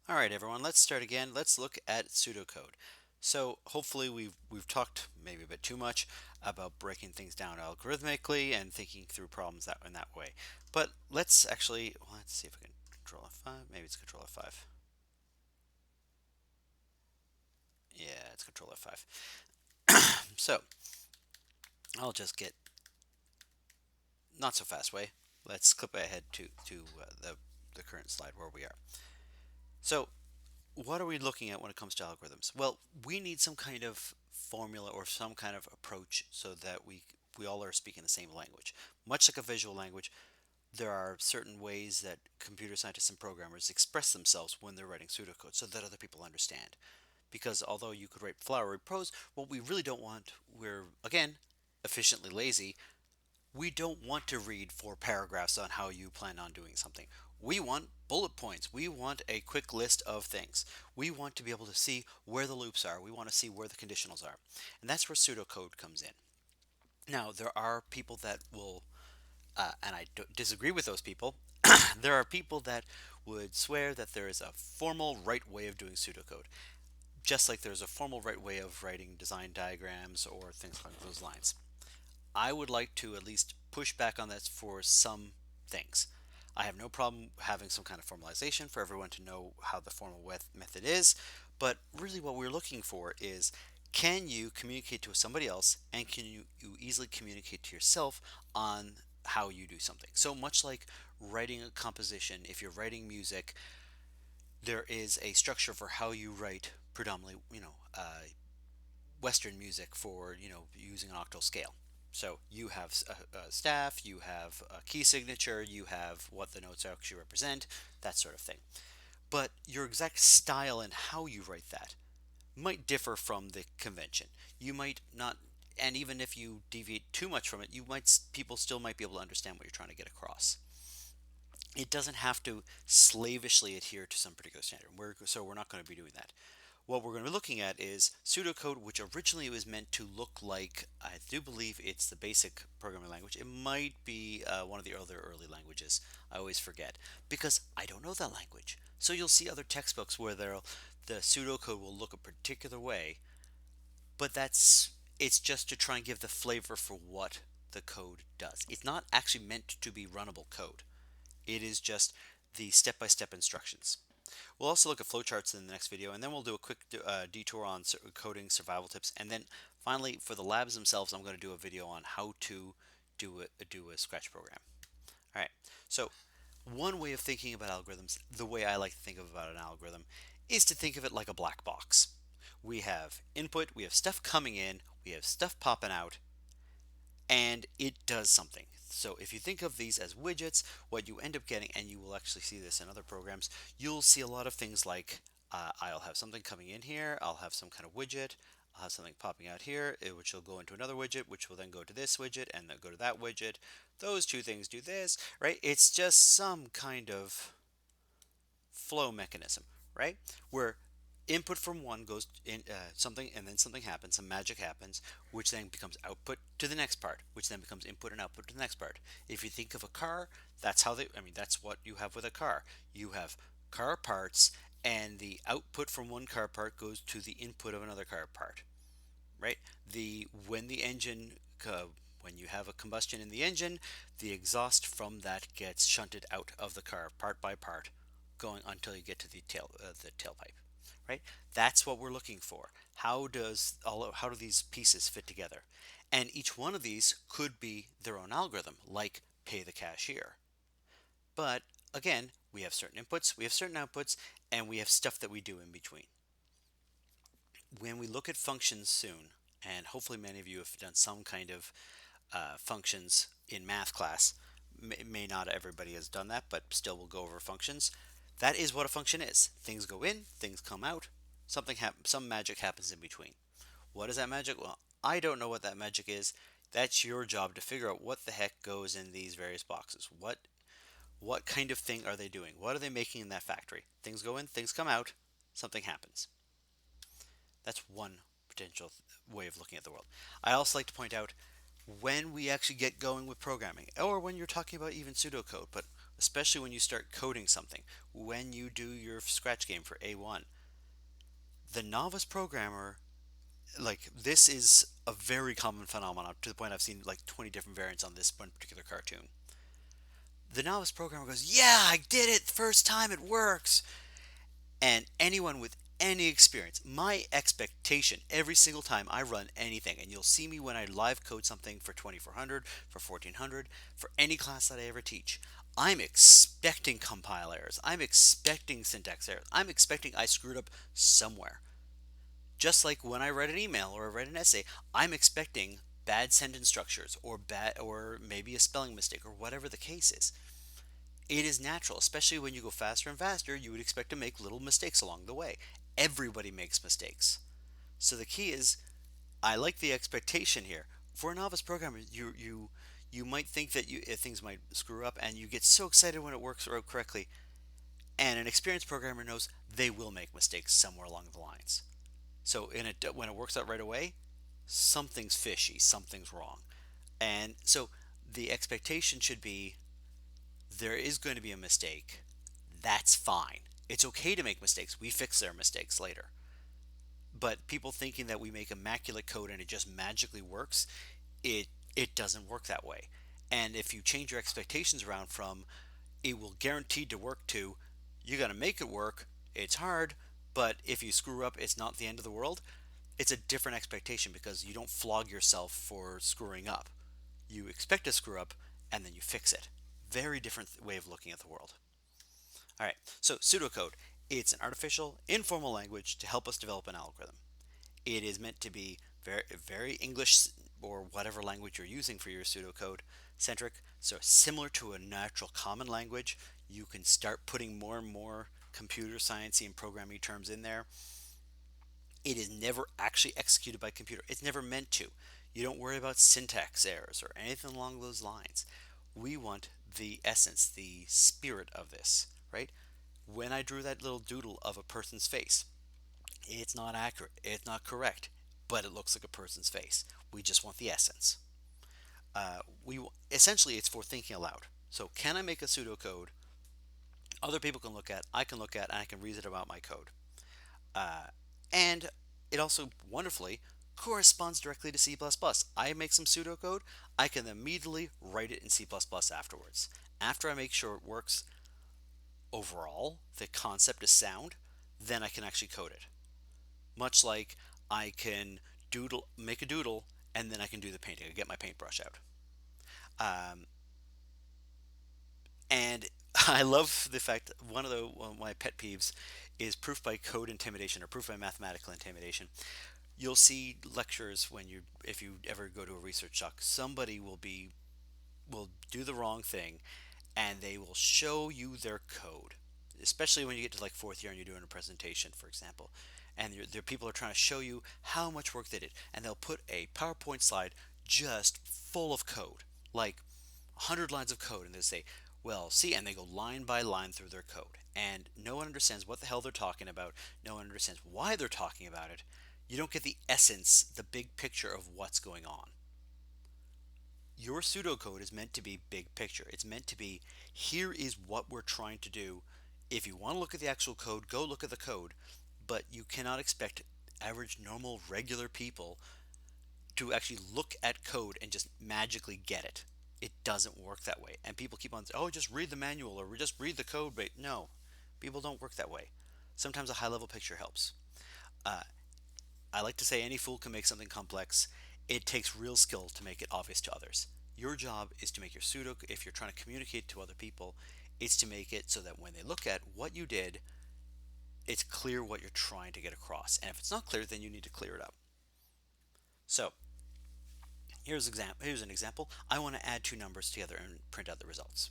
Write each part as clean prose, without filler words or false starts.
All right, everyone, let's start again. Let's look at pseudocode. So hopefully we've talked maybe a bit too much about breaking things down algorithmically and thinking through problems that in that way. But let's see if we can control F5. Maybe it's control F5. Yeah, it's control F5. So I'll just get not so fast way. Let's clip ahead to the current slide where we are. So what are we looking at when it comes to algorithms? Well, we need some kind of formula or some kind of approach so that we all are speaking the same language. Much like a visual language, there are certain ways that computer scientists and programmers express themselves when they're writing pseudocode so that other people understand. Because although you could write flowery prose, what we really don't want, we're again efficiently lazy, we don't want to read 4 paragraphs on how you plan on doing something. We want bullet points. We want a quick list of things. We want to be able to see where the loops are. We want to see where the conditionals are. And that's where pseudocode comes in. Now, there are people that will, and I disagree with those people, there are people that would swear that there is a formal right way of doing pseudocode, just like there's a formal right way of writing design diagrams or things like those lines. I would like to at least push back on this for some things. I have no problem having some kind of formalization for everyone to know how the formal method is, but really what we're looking for is can you communicate to somebody else and can you easily communicate to yourself on how you do something? So much like writing a composition, if you're writing music, there is a structure for how you write predominantly, Western music for using an octal scale. So you have a staff, you have a key signature, you have what the notes actually represent, that sort of thing. But your exact style and how you write that might differ from the convention. You might not, and even if you deviate too much from it, people still might be able to understand what you're trying to get across. It doesn't have to slavishly adhere to some particular standard. So we're not going to be doing that. What we're going to be looking at is pseudocode, which originally was meant to look like, I do believe it's the basic programming language. It might be one of the other early languages. I always forget because I don't know that language. So you'll see other textbooks where the pseudocode will look a particular way, but it's just to try and give the flavor for what the code does. It's not actually meant to be runnable code. It is just the step-by-step instructions. We'll also look at flowcharts in the next video, and then we'll do a quick detour on coding survival tips. And then finally, for the labs themselves, I'm going to do a video on how to do a Scratch program. All right. So one way of thinking about algorithms, the way I like to think about an algorithm, is to think of it like a black box. We have input, we have stuff coming in, we have stuff popping out, and it does something. So if you think of these as widgets, what you end up getting, and you will actually see this in other programs, you'll see a lot of things like I'll have something coming in here, I'll have some kind of widget, I'll have something popping out here, which will go into another widget, which will then go to this widget, and then go to that widget. Those two things do this, right? It's just some kind of flow mechanism, right? Where input from one goes in something and then something happens, some magic happens, which then becomes output to the next part, which then becomes input and output to the next part. If you think of a car, that's what you have with a car. You have car parts, and the output from one car part goes to the input of another car part, right? When the engine when you have a combustion in the engine, the exhaust from that gets shunted out of the car part by part, going until you get to the tailpipe, right? That's what we're looking for. How do these pieces fit together? And each one of these could be their own algorithm, like pay the cashier. But again, we have certain inputs, we have certain outputs, and we have stuff that we do in between. When we look at functions soon, and hopefully many of you have done some kind of functions in math class, may not everybody has done that, but still we'll go over functions. That is what a function is. Things go in, things come out, some magic happens in between. What is that magic? Well, I don't know what that magic is. That's your job to figure out what the heck goes in these various boxes. What kind of thing are they doing? What are they making in that factory? Things go in, things come out, something happens. That's one potential way of looking at the world. I also like to point out when we actually get going with programming, or when you're talking about even pseudocode, but especially when you start coding something. When you do your Scratch game for A1, the novice programmer, like, this is a very common phenomenon to the point I've seen like 20 different variants on this one particular cartoon. The novice programmer goes, "Yeah, I did it! First time, it works!" And anyone with any experience, my expectation every single time I run anything, and you'll see me when I live code something for 2400, for 1400, for any class that I ever teach, I'm expecting compile errors. I'm expecting syntax errors. I'm expecting I screwed up somewhere. Just like when I write an email or I write an essay, I'm expecting bad sentence structures or maybe a spelling mistake or whatever the case is. It is natural, especially when you go faster and faster, you would expect to make little mistakes along the way. Everybody makes mistakes. So the key is, I like the expectation here. For a novice programmer, you might think that things might screw up, and you get so excited when it works out correctly. And an experienced programmer knows they will make mistakes somewhere along the lines. So when it works out right away, something's fishy, something's wrong. And so the expectation should be, there is going to be a mistake. That's fine. It's okay to make mistakes. We fix their mistakes later. But people thinking that we make immaculate code and it just magically works, it doesn't work that way. And if you change your expectations around from "it will guaranteed to work" to "you got to make it work, it's hard, but if you screw up, it's not the end of the world," it's a different expectation because you don't flog yourself for screwing up. You expect to screw up and then you fix it. Very different way of looking at the world. All right, so pseudocode. It's an artificial, informal language to help us develop an algorithm. It is meant to be very English or whatever language you're using for your pseudocode centric. So similar to a natural common language, you can start putting more and more computer sciencey and programming terms in there. It is never actually executed by computer. It's never meant to. You don't worry about syntax errors or anything along those lines. We want the essence, the spirit of this, right? When I drew that little doodle of a person's face, it's not accurate, it's not correct, but it looks like a person's face. We just want the essence. We essentially, it's for thinking aloud. So can I make a pseudocode other people can look at, I can look at, and I can reason about my code? Uh, and it also wonderfully corresponds directly to C++. I make some pseudocode, I can immediately write it in C++ afterwards. After I make sure it works overall, the concept is sound, then I can actually code it. Much like I can make a doodle, and then I can do the painting. I get my paintbrush out. Um, and I love the fact one of my pet peeves is proof by code intimidation or proof by mathematical intimidation. You'll see lectures when if you ever go to a research talk, somebody will do the wrong thing and they will show you their code, especially when you get to like fourth year and you're doing a presentation, for example, and there people are trying to show you how much work they did, and they'll put a PowerPoint slide just full of code, like 100 lines of code, and they say, well, see, and they go line by line through their code, and no one understands what the hell they're talking about. No one understands why they're talking about it. You don't get the essence, the big picture of what's going on. Your pseudocode is meant to be big picture. It's meant to be, here is what we're trying to do. If you want to look at the actual code, go look at the code, but you cannot expect average, normal, regular people to actually look at code and just magically get it. It doesn't work that way. And people keep on saying, oh, just read the manual or just read the code. But no, people don't work that way. Sometimes a high level picture helps. Uh, I like to say any fool can make something complex. It takes real skill to make it obvious to others. Your job is to make your pseudo, if you're trying to communicate to other people, it's to make it so that when they look at what you did, it's clear what you're trying to get across. And if it's not clear, then you need to clear it up. So here's an example. I want to add two numbers together and print out the results.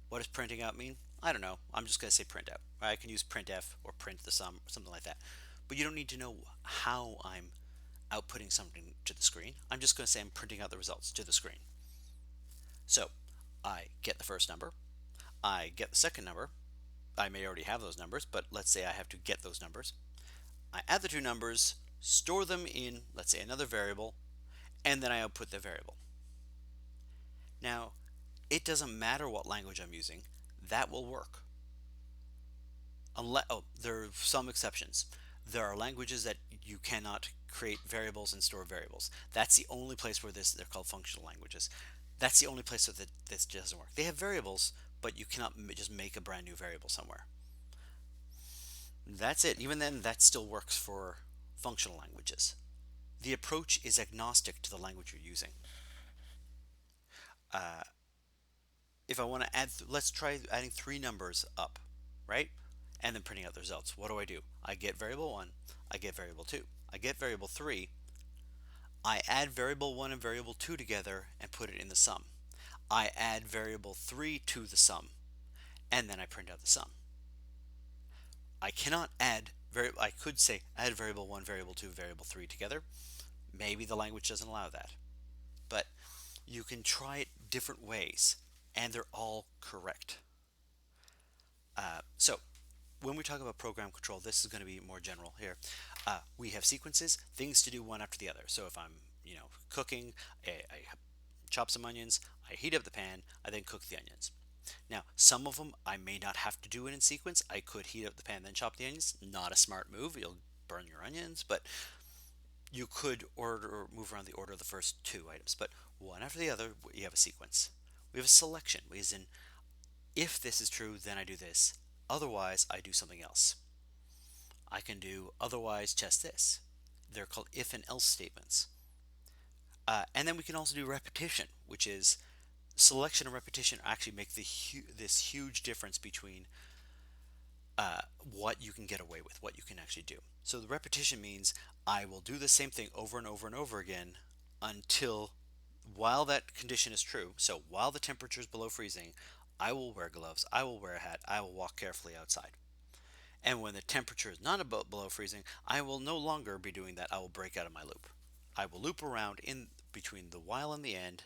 What does printing out mean? I don't know. I'm just going to say print out. I can use printf or print the sum, something like that. But you don't need to know how I'm outputting something to the screen. I'm just going to say I'm printing out the results to the screen. So I get the first number. I get the second number. I may already have those numbers, but let's say I have to get those numbers. I add the two numbers, store them in, let's say, another variable, and then I output the variable. Now, it doesn't matter what language I'm using, that will work. Unless, oh, there are some exceptions. There are languages that you cannot create variables and store variables. That's the only place where they're called functional languages. That's the only place that this doesn't work. They have variables, but you cannot just make a brand new variable somewhere. That's it. Even then, that still works for functional languages. The approach is agnostic to the language you're using. Uh, if I want to add, let's try adding three numbers up, right? And then printing out the results. What do? I get variable 1, I get variable 2, I get variable 3, I add variable 1 and variable 2 together and put it in the sum. I add variable 3 to the sum, and then I print out the sum. I cannot add, I could say add variable 1, variable 2, variable 3 together. Maybe the language doesn't allow that. But you can try it different ways, and they're all correct. So when we talk about program control, this is going to be more general here. We have sequences, things to do one after the other. So if I'm, cooking, I chop some onions, I heat up the pan, I then cook the onions. Now, some of them I may not have to do it in sequence. I could heat up the pan, then chop the onions. Not a smart move. You'll burn your onions, but you could order or move around the order of the first two items. But one after the other, you have a sequence. We have a selection, as in, if this is true, then I do this. Otherwise, I do something else. I can do otherwise test this. They're called if and else statements. And then we can also do repetition, which is selection and repetition actually make this huge difference between what you can get away with, what you can actually do. So the repetition means I will do the same thing over and over and over again until, while that condition is true, so while the temperature is below freezing, I will wear gloves, I will wear a hat, I will walk carefully outside. And when the temperature is not below freezing, I will no longer be doing that. I will break out of my loop. I will loop around in between the while and the end.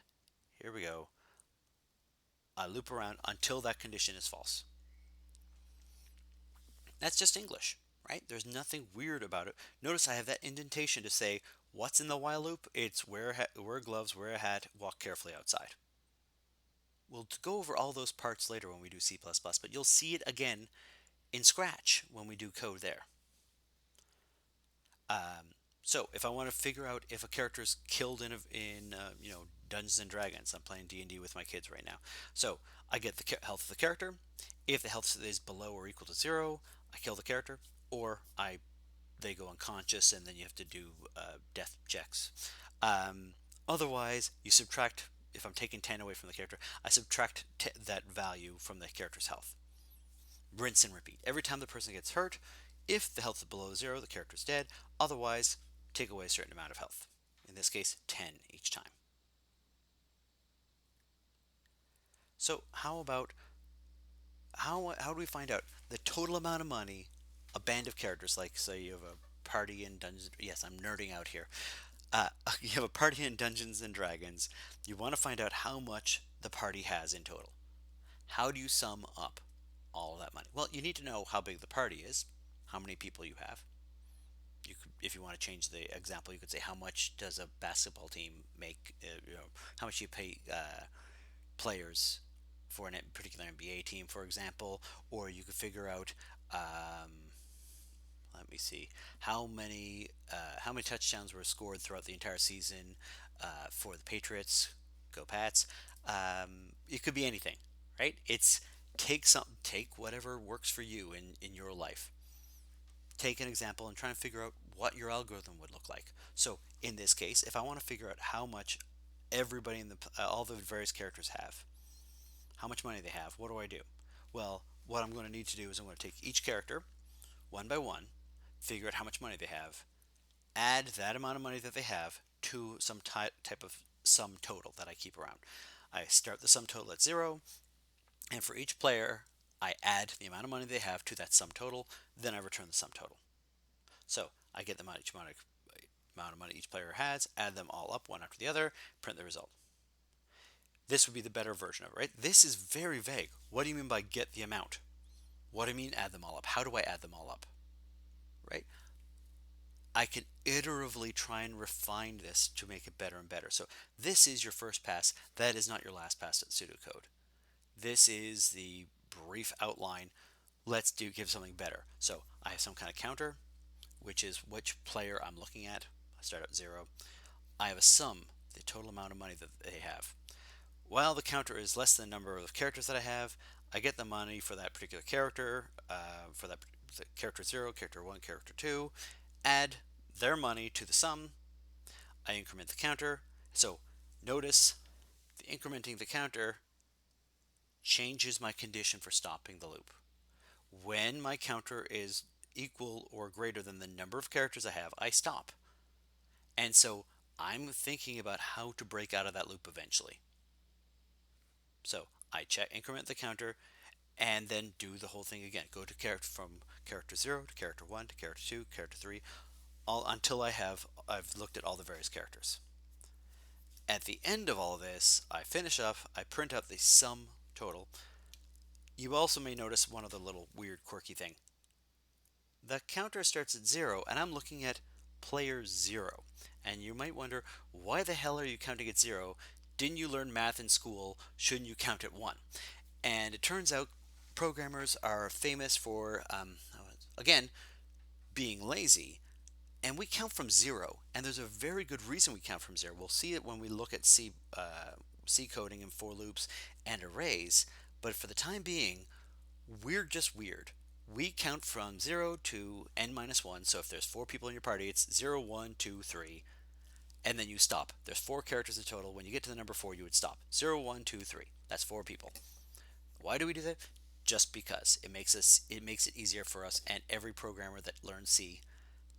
Here we go. I loop around until that condition is false. That's just English, right? There's nothing weird about it. Notice I have that indentation to say what's in the while loop. It's wear gloves, wear a hat, walk carefully outside. We'll go over all those parts later when we do C++, but you'll see it again in Scratch when we do code there. So if I want to figure out if a character is killed in Dungeons and Dragons, I'm playing D&D with my kids right now. So I get the health of the character. If the health is below or equal to 0, I kill the character, or they go unconscious, and then you have to do death checks. Otherwise, you subtract. If I'm taking 10 away from the character, I subtract that value from the character's health. Rinse and repeat. Every time the person gets hurt, if the health is below 0, the character is dead. Otherwise, take away a certain amount of health. In this case, 10 each time. So how do we find out the total amount of money a band of characters, like say you have a party in Dungeons, yes, I'm nerding out here. You have a party in Dungeons and Dragons. You want to find out how much the party has in total. How do you sum up all of that money? Well, you need to know how big the party is, how many people you have. If you want to change the example, you could say how much does a basketball team make? How much do you pay players for a particular NBA team, for example, or you could figure out. Let me see how many touchdowns were scored throughout the entire season for the Patriots. Go Pats! It could be anything, right? It's take whatever works for you in your life. Take an example and try and figure out what your algorithm would look like. So in this case, if I want to figure out how much everybody in all the various characters have, how much money they have, what do? Well, what I'm going to need to do is I'm going to take each character one by one, figure out how much money they have, add that amount of money that they have to some type of sum total that I keep around. I start the sum total at 0, and for each player, I add the amount of money they have to that sum total, then I return the sum total. So I get the amount of money each player has, add them all up one after the other, print the result. This would be the better version of it, right? This is very vague. What do you mean by get the amount? What do I mean add them all up? How do I add them all up? Right? I can iteratively try and refine this to make it better and better. So this is your first pass. That is not your last pass at pseudocode. This is the brief outline. Let's give something better. So I have some kind of counter, which is which player I'm looking at. I start at 0. I have a sum, the total amount of money that they have. While the counter is less than the number of characters that I have, I get the money for that particular character, for that character 0, character 1, character 2, add their money to the sum. I increment the counter. So notice the incrementing the counter changes my condition for stopping the loop. When my counter is equal or greater than the number of characters I have, I stop. And so I'm thinking about how to break out of that loop eventually. So I increment the counter, and then do the whole thing again. Go to character from character 0 to character 1 to character 2, character 3, all until I've looked at all the various characters. At the end of all this, I finish up, I print out the sum total. You also may notice one other little weird quirky thing. The counter starts at 0, and I'm looking at player 0. And you might wonder, why the hell are you counting at 0? Didn't you learn math in school? Shouldn't you count at 1? And it turns out programmers are famous for, again, being lazy. And we count from 0. And there's a very good reason we count from 0. We'll see it when we look at C coding and for loops and arrays. But for the time being, we're just weird. We count from 0 to n minus 1. So if there's 4 people in your party, it's 0, 1, 2, 3. And then you stop. There's 4 characters in total. When you get to the number 4, you would stop. 0, 1, 2, 3. That's 4 people. Why do we do that? Just because it makes it easier for us, and every programmer that learns C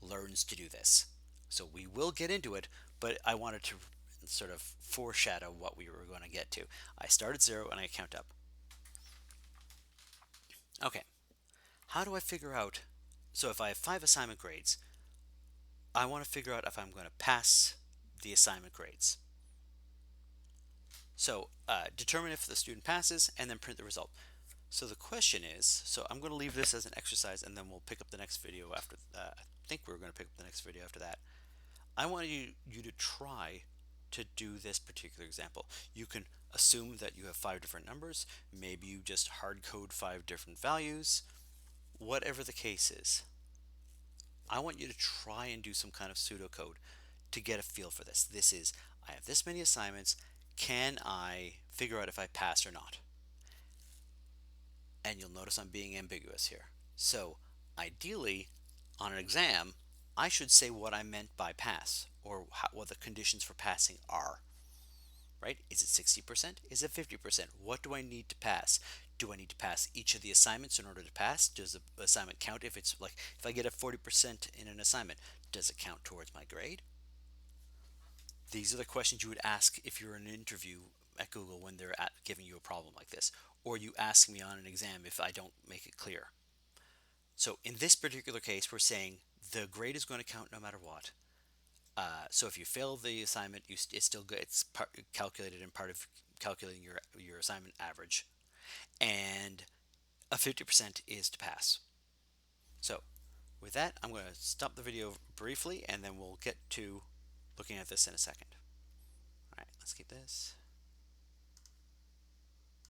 learns to do this. So we will get into it, but I wanted to sort of foreshadow what we were going to get to. I start at 0 and I count up. Okay, how do I figure out? So if I have 5 assignment grades, I want to figure out if I'm going to pass the assignment grades. So determine if the student passes and then print the result. So the question is, so I'm going to leave this as an exercise, and then we'll pick up the next video after. I think we're going to pick up the next video after that. I want you to try to do this particular example. You can assume that you have 5 different numbers. Maybe you just hard code 5 different values. Whatever the case is, I want you to try and do some kind of pseudocode to get a feel for this. This is, I have this many assignments. Can I figure out if I pass or not? And you'll notice I'm being ambiguous here. So ideally, on an exam, I should say what I meant by pass, or what the conditions for passing are. Right? Is it 60%? Is it 50%? What do I need to pass? Do I need to pass each of the assignments in order to pass? Does the assignment count? If it's like, if I get a 40% in an assignment, does it count towards my grade? These are the questions you would ask if you're in an interview at Google when they're giving you a problem like this, or you ask me on an exam if I don't make it clear. So in this particular case, we're saying the grade is going to count no matter what. So if you fail the assignment, it's still good. It's calculated in part of calculating your assignment average, and a 50% is to pass. So with that, I'm going to stop the video briefly, and then we'll get to looking at this in a second. All right, let's keep this.